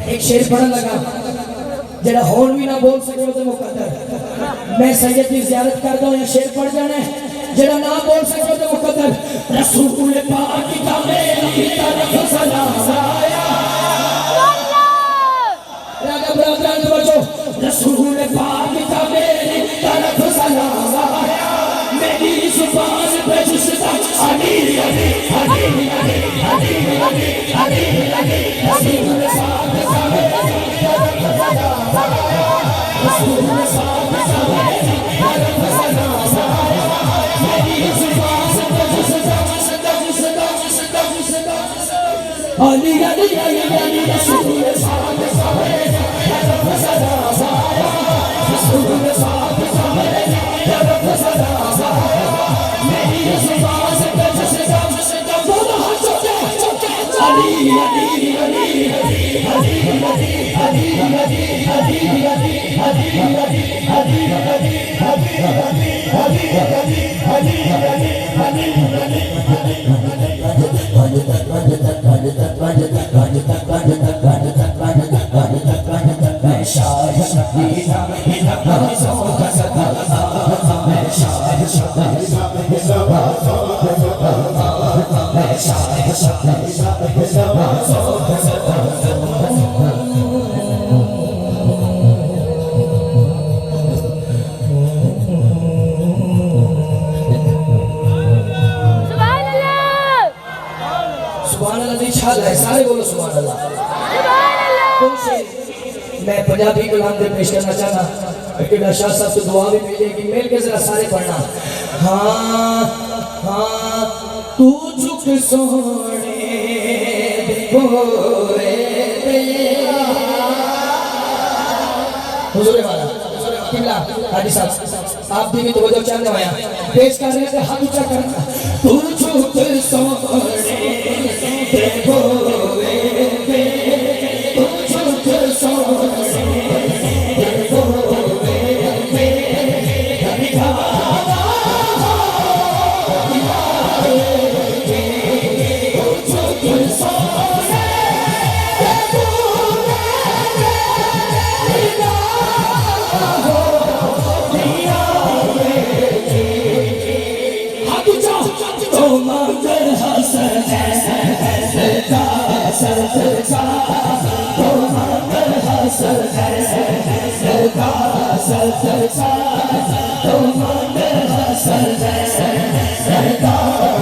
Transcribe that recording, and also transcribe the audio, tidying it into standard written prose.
एक शेर पढ़न लगा जरा होन भी ना बोल सके तो मुकद्दर। मैं सैयद की ज़ियारत करता हूँ, शेर पढ़ जाना है जरा ना बोल सके तो मुकद्दर। रसूल पाक का मेरी तरफ सलाम आया, रागा बरादरान बचो। रसूल पाक का मेरी तरफ सलाम आया, मेरी जुबान पे जिसका अली अली अली अली अली अली अली अली रसूल पाक का मेरी तरफ सलाम आया, रसूल पाक का मेरी तरफ सलाम आया, मेरी जुबान पे जिसका अली अली अली अली रसूल पाक का मेरी तरफ सलाम आया, रसूल पाक का मेरी तरफ सलाम आया, मेरी जुबान पे जिसका दोनों हाथ चुके अली अली अली अली अली अली अली अली अली अली अली अली अली अली अली अली अली सारे बोलो सुभान अल्लाह। मैं पंजाबी कलाम पे पेश करना चाहना कि शाह साहब से दुआ भी मिलेगी, मिल के जरा सारे पढ़ना। हाँ हाँ तू झुक सोने हुजूर वाला किबला हाजी साहब आप भी तो वजह चाहने वाया पेश कर रहे थे, हाथ ऊंचा करना। तू झुक सोने देखो सरकार